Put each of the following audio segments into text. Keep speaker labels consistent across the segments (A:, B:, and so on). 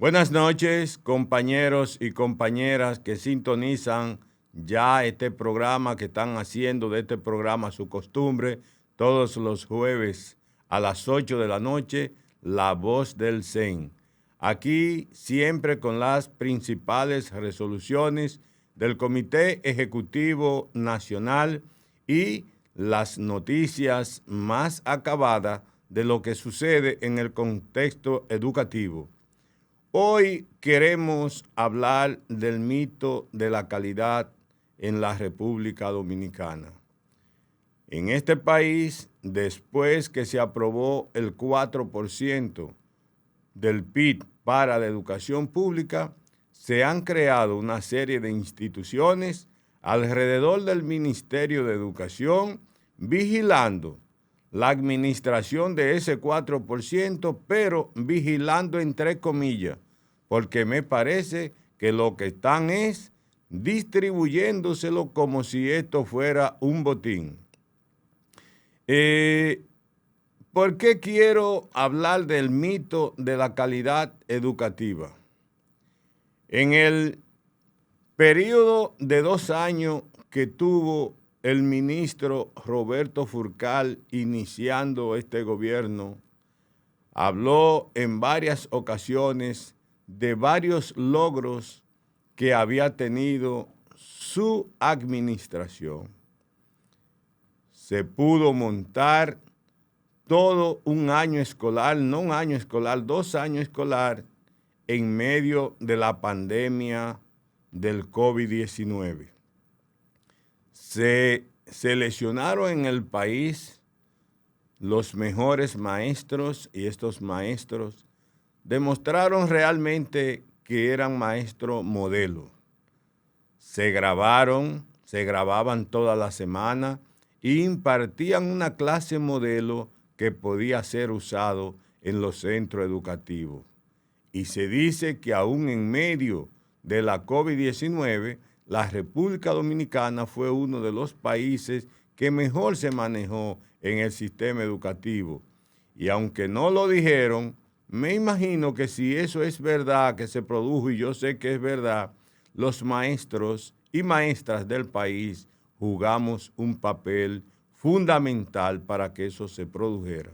A: Buenas noches, compañeros y compañeras que sintonizan ya este programa, que están haciendo de este programa su costumbre todos los jueves a las 8 de la noche, La Voz del CEN. Aquí siempre con las principales resoluciones del Comité Ejecutivo Nacional y las noticias más acabadas de lo que sucede en el contexto educativo. Hoy queremos hablar del mito de la calidad en la República Dominicana. En este país, después que se aprobó el 4% del PIB para la educación pública, se han creado una serie de instituciones alrededor del Ministerio de Educación vigilando la administración de ese 4%, pero vigilando entre comillas, porque me parece que lo que están es distribuyéndoselo como si esto fuera un botín. ¿Por qué quiero hablar del mito de la calidad educativa? En el periodo de 2 años que tuvo el ministro Roberto Furcal iniciando este gobierno, habló en varias ocasiones de varios logros que había tenido su administración. Se pudo montar todo un año escolar, no un año escolar, 2 años escolar, en medio de la pandemia del COVID-19. Se seleccionaron en el país los mejores maestros y estos maestros demostraron realmente que eran maestros modelo. Se grababan toda la semana e impartían una clase modelo que podía ser usado en los centros educativos. Y se dice que aún en medio de la COVID-19, la República Dominicana fue uno de los países que mejor se manejó en el sistema educativo. Y aunque no lo dijeron, me imagino que si eso es verdad, que se produjo, y yo sé que es verdad, los maestros y maestras del país jugamos un papel fundamental para que eso se produjera.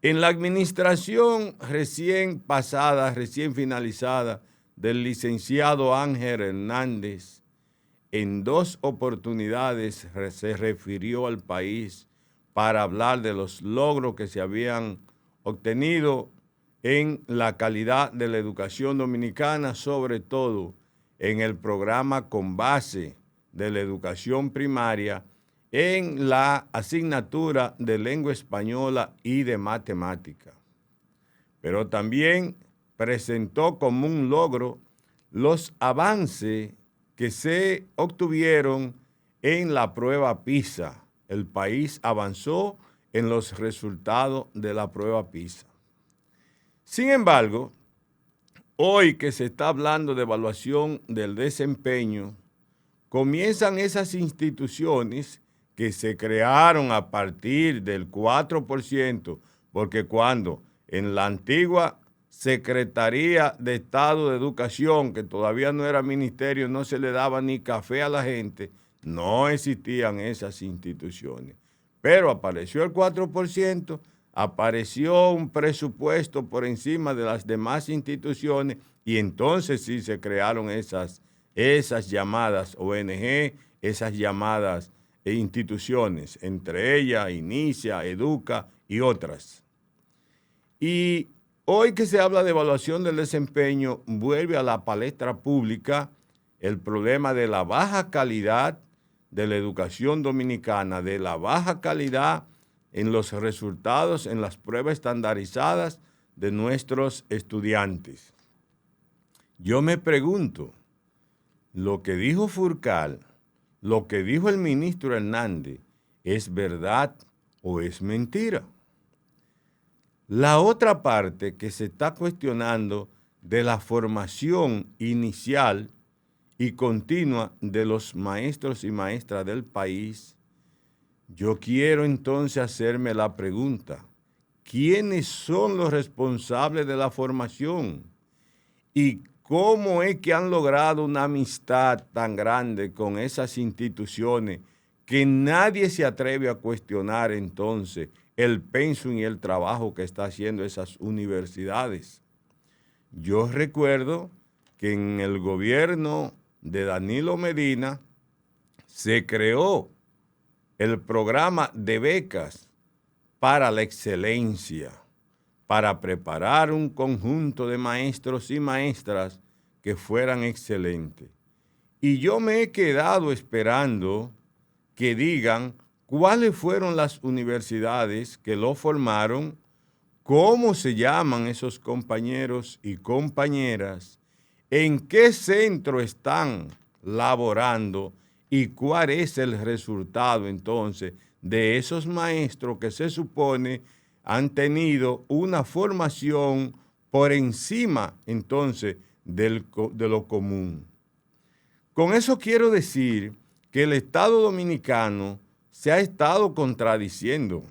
A: En la administración recién pasada, recién finalizada, del licenciado Ángel Hernández, en 2 oportunidades se refirió al país para hablar de los logros que se habían obtenido en la calidad de la educación dominicana, sobre todo en el programa con base de la educación primaria, en la asignatura de lengua española y de matemática. Pero también presentó como un logro los avances que se obtuvieron en la prueba PISA. El país avanzó en los resultados de la prueba PISA. Sin embargo, hoy que se está hablando de evaluación del desempeño, comienzan esas instituciones que se crearon a partir del 4%, porque cuando en la antigua Secretaría de Estado de Educación, que todavía no era ministerio, no se le daba ni café a la gente, no existían esas instituciones. Pero apareció el 4%, apareció un presupuesto por encima de las demás instituciones y entonces sí se crearon esas llamadas ONG, esas llamadas instituciones, entre ellas Inicia, Educa y otras. Y hoy que se habla de evaluación del desempeño, vuelve a la palestra pública el problema de la baja calidad de la educación dominicana, de la baja calidad en los resultados, en las pruebas estandarizadas de nuestros estudiantes. Yo me pregunto, lo que dijo Furcal, lo que dijo el ministro Hernández, ¿es verdad o es mentira? La otra parte que se está cuestionando de la formación inicial y continua de los maestros y maestras del país, yo quiero entonces hacerme la pregunta, quiénes son los responsables de la formación y cómo es que han logrado una amistad tan grande con esas instituciones que nadie se atreve a cuestionar entonces el pensum y el trabajo que está haciendo esas universidades. Yo recuerdo que en el gobierno de Danilo Medina se creó el programa de becas para la excelencia, para preparar un conjunto de maestros y maestras que fueran excelentes. Y yo me he quedado esperando que digan cuáles fueron las universidades que lo formaron, cómo se llaman esos compañeros y compañeras, en qué centro están laborando y cuál es el resultado entonces de esos maestros que se supone han tenido una formación por encima entonces de lo común. Con eso quiero decir que el Estado Dominicano se ha estado contradiciendo.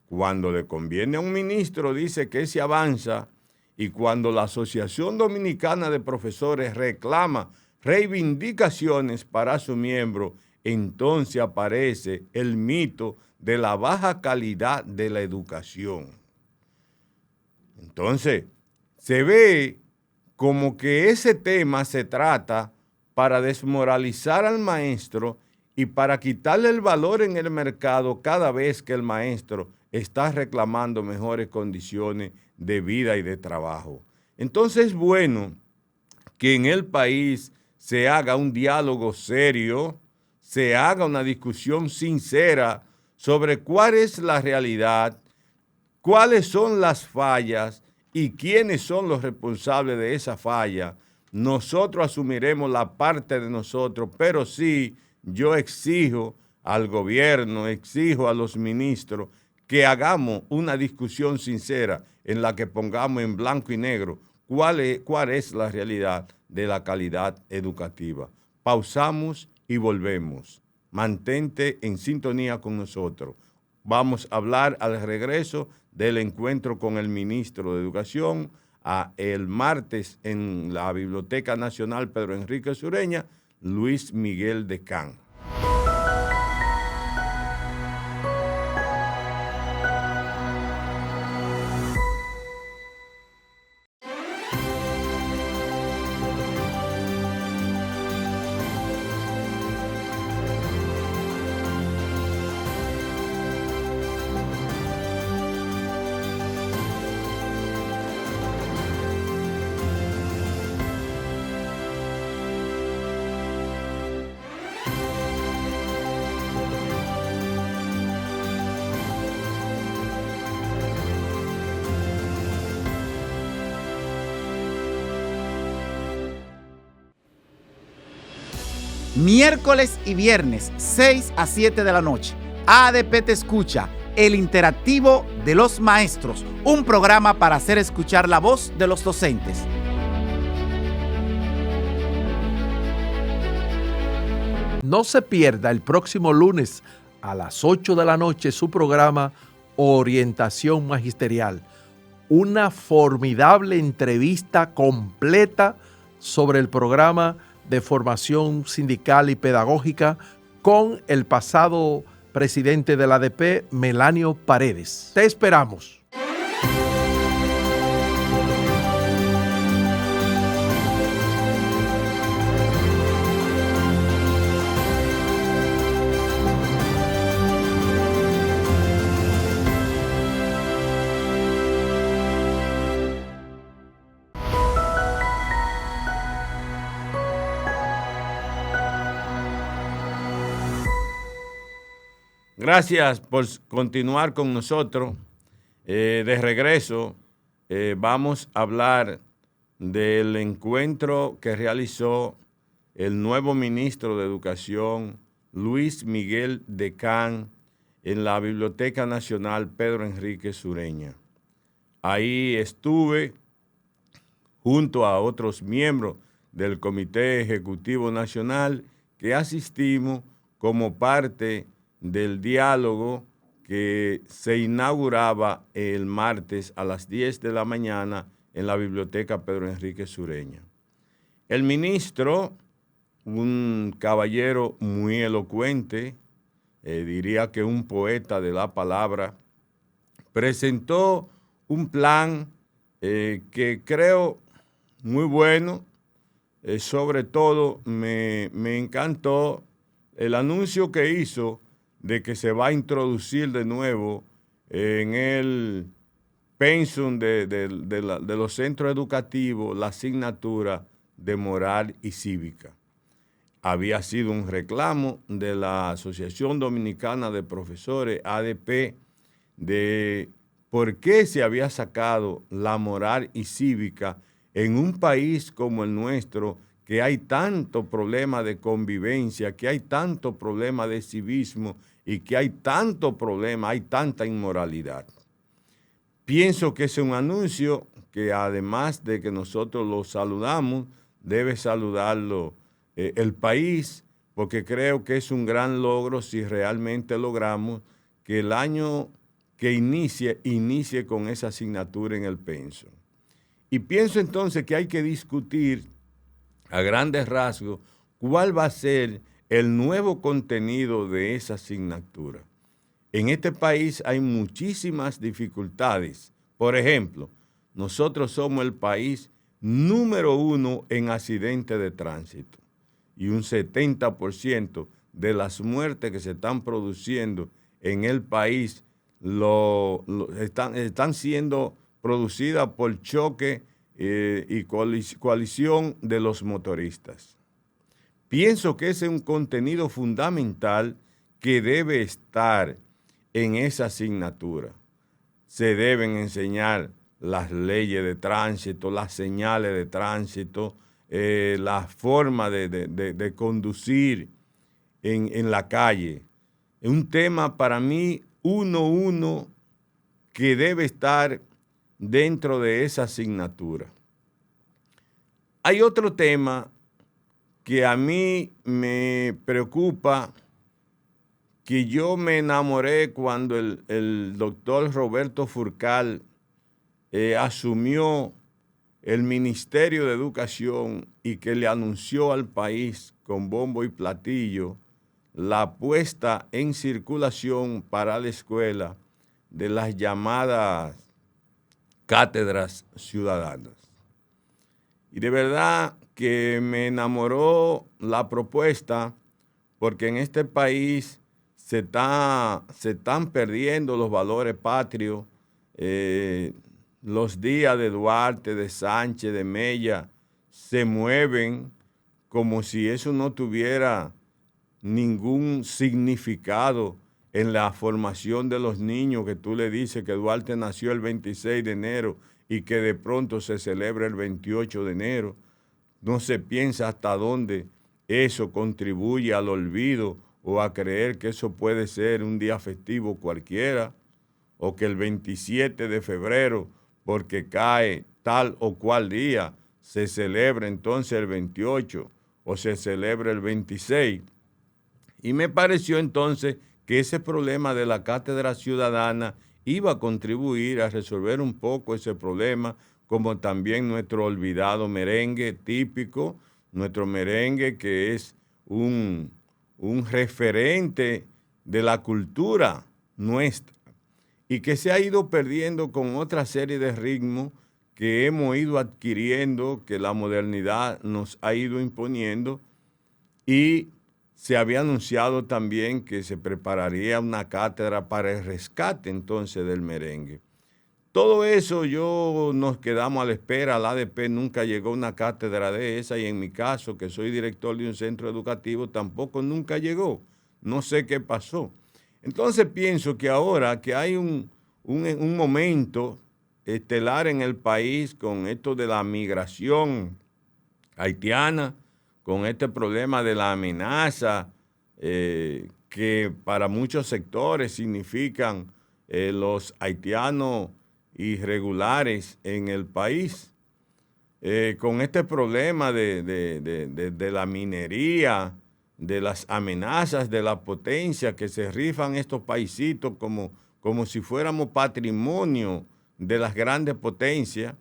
A: Cuando le conviene a un ministro dice que se avanza, y cuando la Asociación Dominicana de Profesores reclama reivindicaciones para su miembro, entonces aparece el mito de la baja calidad de la educación. Entonces, se ve como que ese tema se trata para desmoralizar al maestro y para quitarle el valor en el mercado cada vez que el maestro está reclamando mejores condiciones de vida y de trabajo. Entonces es bueno que en el país se haga un diálogo serio, se haga una discusión sincera sobre cuál es la realidad, cuáles son las fallas y quiénes son los responsables de esa falla. Nosotros asumiremos la parte de nosotros, pero sí, yo exijo al gobierno, exijo a los ministros que hagamos una discusión sincera en la que pongamos en blanco y negro cuál es la realidad de la calidad educativa. Pausamos y volvemos. Mantente en sintonía con nosotros. Vamos a hablar al regreso del encuentro con el ministro de Educación el martes en la Biblioteca Nacional Pedro Enrique Sureña, Luis Miguel Decán.
B: Miércoles y viernes, 6 a 7 de la noche. ADP te escucha, el interactivo de los maestros, un programa para hacer escuchar la voz de los docentes.
C: No se pierda el próximo lunes a las 8 de la noche su programa Orientación Magisterial. Una formidable entrevista completa sobre el programa de formación sindical y pedagógica con el pasado presidente de la ADP, Melanio Paredes. Te esperamos.
A: Gracias por continuar con nosotros. De regreso, vamos a hablar del encuentro que realizó el nuevo ministro de Educación, Luis Miguel Decán, en la Biblioteca Nacional Pedro Enrique Sureña. Ahí estuve junto a otros miembros del Comité Ejecutivo Nacional que asistimos como parte del diálogo que se inauguraba el martes a las 10 de la mañana en la Biblioteca Pedro Enrique Sureña. El ministro, un caballero muy elocuente, diría que un poeta de la palabra, presentó un plan que creo muy bueno. Sobre todo me encantó el anuncio que hizo de que se va a introducir de nuevo en el pensum de los centros educativos la asignatura de moral y cívica. Había sido un reclamo de la Asociación Dominicana de Profesores, ADP, de por qué se había sacado la moral y cívica en un país como el nuestro, que hay tanto problema de convivencia, que hay tanto problema de civismo y que hay tanto problema, hay tanta inmoralidad. Pienso que es un anuncio que además de que nosotros lo saludamos, debe saludarlo el país, porque creo que es un gran logro si realmente logramos que el año que inicie con esa asignatura en el pensum. Y pienso entonces que hay que discutir a grandes rasgos cuál va a ser el nuevo contenido de esa asignatura. En este país hay muchísimas dificultades. Por ejemplo, nosotros somos el país número 1 en accidentes de tránsito y un 70% de las muertes que se están produciendo en el país están siendo producidas por choque y colisión de los motoristas. Pienso que ese es un contenido fundamental que debe estar en esa asignatura. Se deben enseñar las leyes de tránsito, las señales de tránsito, la forma de conducir en la calle. Es un tema para mí uno que debe estar dentro de esa asignatura. Hay otro tema que a mí me preocupa, que yo me enamoré cuando el doctor Roberto Furcal asumió el Ministerio de Educación y que le anunció al país con bombo y platillo la puesta en circulación para la escuela de las llamadas cátedras ciudadanas. Y de verdad que me enamoró la propuesta, porque en este país se están perdiendo los valores patrios. Los días de Duarte, de Sánchez, de Mella se mueven como si eso no tuviera ningún significado en la formación de los niños, que tú le dices que Duarte nació el 26 de enero y que de pronto se celebra el 28 de enero. No se piensa hasta dónde eso contribuye al olvido o a creer que eso puede ser un día festivo cualquiera, o que el 27 de febrero, porque cae tal o cual día, se celebra entonces el 28 o se celebra el 26. Y me pareció entonces que ese problema de la cátedra ciudadana iba a contribuir a resolver un poco ese problema, como también nuestro olvidado merengue típico, nuestro merengue que es un referente de la cultura nuestra y que se ha ido perdiendo con otra serie de ritmos que hemos ido adquiriendo, que la modernidad nos ha ido imponiendo, y se había anunciado también que se prepararía una cátedra para el rescate entonces del merengue. Todo eso nos quedamos a la espera, la ADP nunca llegó a una cátedra de esa, y en mi caso, que soy director de un centro educativo, tampoco nunca llegó. No sé qué pasó. Entonces pienso que ahora que hay un momento estelar en el país con esto de la migración haitiana, con este problema de la amenaza que para muchos sectores significan los haitianos irregulares en el país, con este problema de la minería, de las amenazas de la potencia que se rifan estos paisitos como si fuéramos patrimonio de las grandes potencias,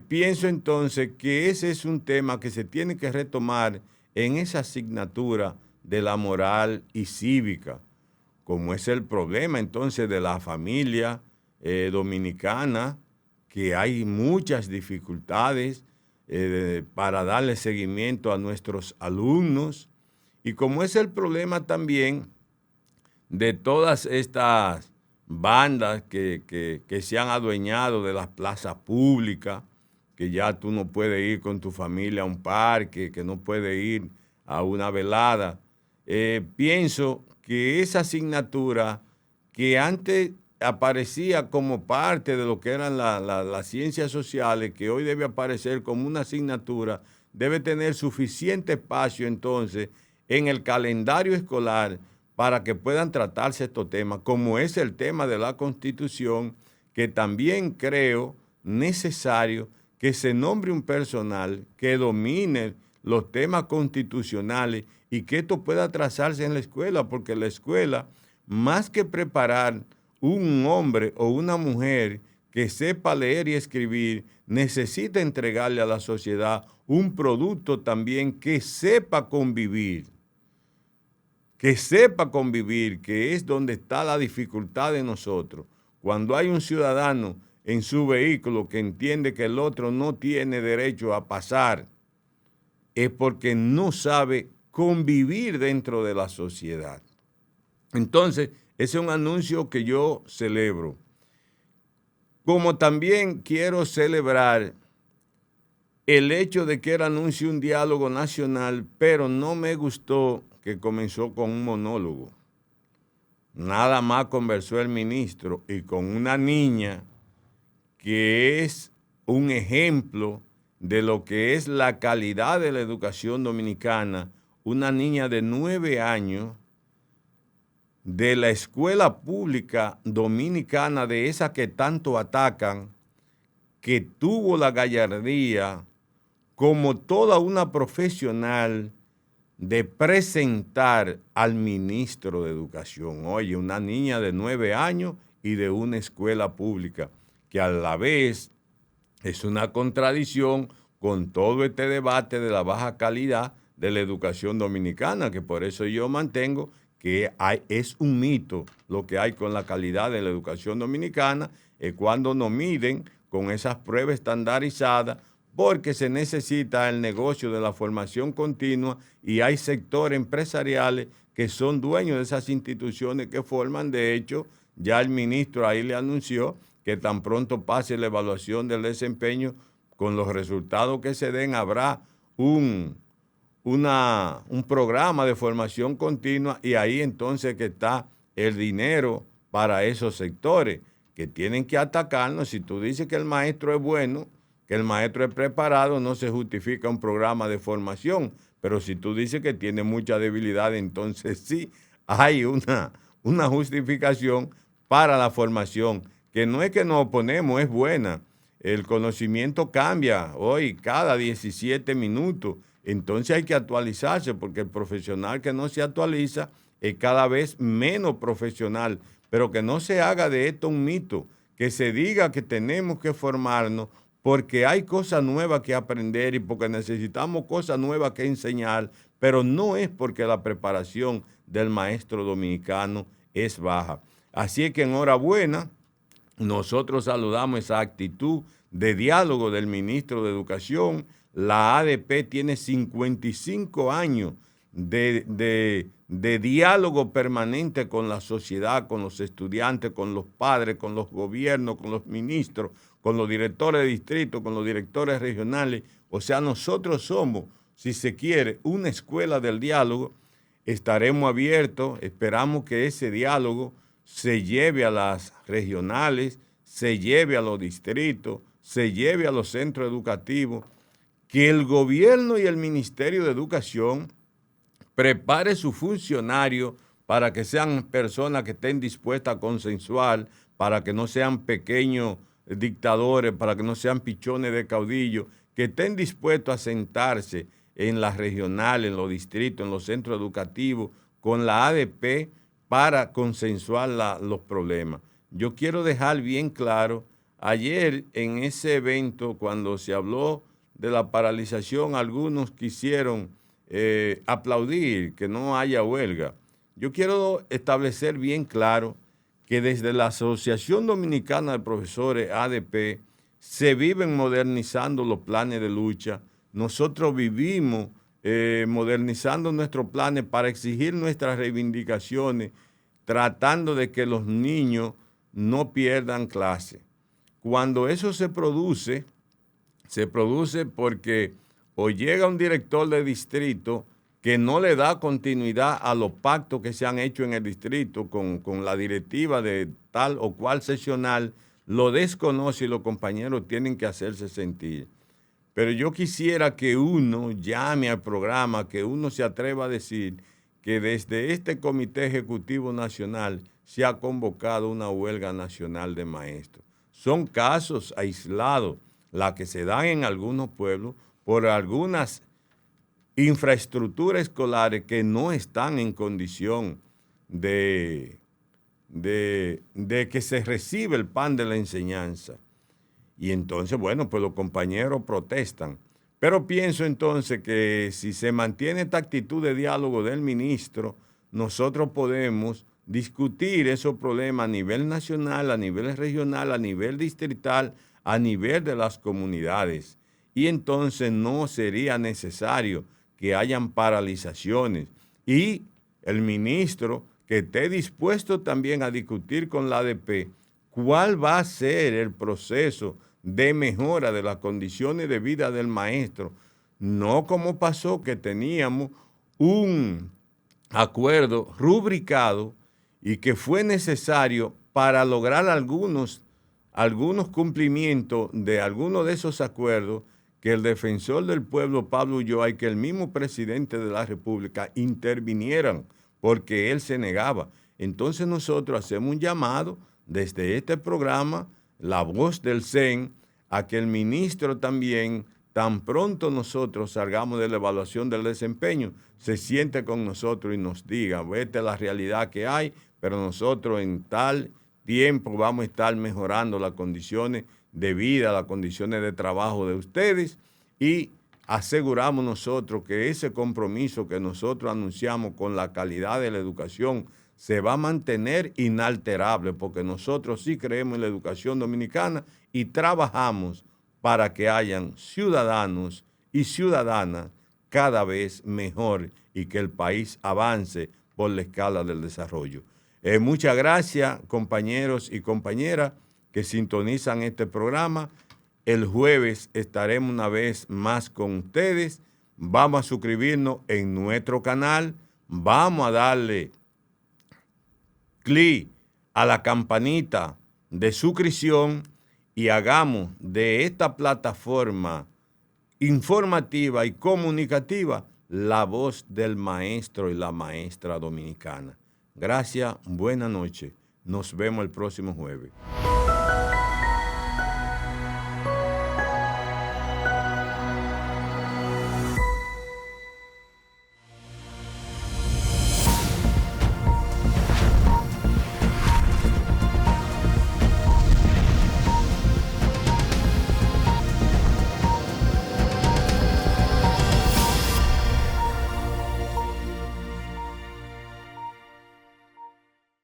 A: pienso entonces que ese es un tema que se tiene que retomar en esa asignatura de la moral y cívica, como es el problema entonces de la familia dominicana, que hay muchas dificultades para darle seguimiento a nuestros alumnos, y como es el problema también de todas estas bandas que se han adueñado de las plazas públicas, que ya tú no puedes ir con tu familia a un parque, que no puedes ir a una velada. Pienso que esa asignatura que antes aparecía como parte de lo que eran las ciencias sociales, que hoy debe aparecer como una asignatura, debe tener suficiente espacio entonces en el calendario escolar para que puedan tratarse estos temas, como es el tema de la Constitución, que también creo necesario que se nombre un personal que domine los temas constitucionales y que esto pueda trazarse en la escuela, porque la escuela, más que preparar un hombre o una mujer que sepa leer y escribir, necesita entregarle a la sociedad un producto también que sepa convivir, que es donde está la dificultad de nosotros. Cuando hay un ciudadano en su vehículo que entiende que el otro no tiene derecho a pasar, es porque no sabe convivir dentro de la sociedad. Entonces, ese es un anuncio que yo celebro. Como también quiero celebrar el hecho de que él anuncie un diálogo nacional, pero no me gustó que comenzó con un monólogo. Nada más conversó el ministro y con una niña que es un ejemplo de lo que es la calidad de la educación dominicana, una niña de 9 años de la escuela pública dominicana, de esa que tanto atacan, que tuvo la gallardía, como toda una profesional, de presentar al ministro de Educación. Oye, una niña de 9 años y de una escuela pública, que a la vez es una contradicción con todo este debate de la baja calidad de la educación dominicana, que por eso yo mantengo que es un mito lo que hay con la calidad de la educación dominicana, cuando nos miden con esas pruebas estandarizadas, porque se necesita el negocio de la formación continua y hay sectores empresariales que son dueños de esas instituciones que forman. De hecho, ya el ministro ahí le anunció que tan pronto pase la evaluación del desempeño, con los resultados que se den, habrá un programa de formación continua, y ahí entonces que está el dinero para esos sectores que tienen que atacarnos. Si tú dices que el maestro es bueno, que el maestro es preparado, no se justifica un programa de formación, pero si tú dices que tiene mucha debilidad, entonces sí hay una justificación para la formación, que no es que nos oponemos, es buena. El conocimiento cambia hoy cada 17 minutos, entonces hay que actualizarse, porque el profesional que no se actualiza es cada vez menos profesional, pero que no se haga de esto un mito, que se diga que tenemos que formarnos porque hay cosas nuevas que aprender y porque necesitamos cosas nuevas que enseñar, pero no es porque la preparación del maestro dominicano es baja. Así es que enhorabuena, nosotros saludamos esa actitud de diálogo del ministro de Educación. La ADP tiene 55 años de diálogo permanente con la sociedad, con los estudiantes, con los padres, con los gobiernos, con los ministros, con los directores de distrito, con los directores regionales. O sea, nosotros somos, si se quiere, una escuela del diálogo. Estaremos abiertos, esperamos que ese diálogo se lleve a las regionales, se lleve a los distritos, se lleve a los centros educativos, que el gobierno y el Ministerio de Educación prepare sus funcionarios para que sean personas que estén dispuestas a consensuar, para que no sean pequeños dictadores, para que no sean pichones de caudillo, que estén dispuestos a sentarse en las regionales, en los distritos, en los centros educativos, con la ADP para consensuar los problemas. Yo quiero dejar bien claro, ayer en ese evento, cuando se habló de la paralización, algunos quisieron aplaudir que no haya huelga. Yo quiero establecer bien claro que desde la Asociación Dominicana de Profesores, ADP, se viven modernizando los planes de lucha. Nosotros vivimos modernizando nuestros planes para exigir nuestras reivindicaciones, tratando de que los niños no pierdan clase. Cuando eso se produce porque o llega un director de distrito que no le da continuidad a los pactos que se han hecho en el distrito con la directiva de tal o cual seccional, lo desconoce y los compañeros tienen que hacerse sentir. Pero yo quisiera que uno llame al programa, que uno se atreva a decir que desde este Comité Ejecutivo Nacional se ha convocado una huelga nacional de maestros. Son casos aislados, las que se dan en algunos pueblos por algunas infraestructuras escolares que no están en condición de que se reciba el pan de la enseñanza. Y entonces, bueno, pues los compañeros protestan. Pero pienso entonces que si se mantiene esta actitud de diálogo del ministro, nosotros podemos discutir esos problemas a nivel nacional, a nivel regional, a nivel distrital, a nivel de las comunidades. Y entonces no sería necesario que hayan paralizaciones. Y el ministro que esté dispuesto también a discutir con la ADP cuál va a ser el proceso de mejora de las condiciones de vida del maestro. No como pasó que teníamos un acuerdo rubricado y que fue necesario para lograr algunos cumplimientos de algunos de esos acuerdos, que el defensor del pueblo, Pablo Ulloa, y que el mismo presidente de la República intervinieran porque él se negaba. Entonces nosotros hacemos un llamado desde este programa, La Voz del CEN, a que el ministro también, tan pronto nosotros salgamos de la evaluación del desempeño, se siente con nosotros y nos diga, esta es la realidad que hay, pero nosotros en tal tiempo vamos a estar mejorando las condiciones de vida, las condiciones de trabajo de ustedes, y aseguramos nosotros que ese compromiso que nosotros anunciamos con la calidad de la educación se va a mantener inalterable, porque nosotros sí creemos en la educación dominicana y trabajamos para que hayan ciudadanos y ciudadanas cada vez mejor y que el país avance por la escala del desarrollo. Muchas gracias, compañeros y compañeras que sintonizan este programa. El jueves estaremos una vez más con ustedes. Vamos a suscribirnos en nuestro canal. Vamos a darle clic a la campanita de suscripción y hagamos de esta plataforma informativa y comunicativa la voz del maestro y la maestra dominicana. Gracias, buenas noches. Nos vemos el próximo jueves.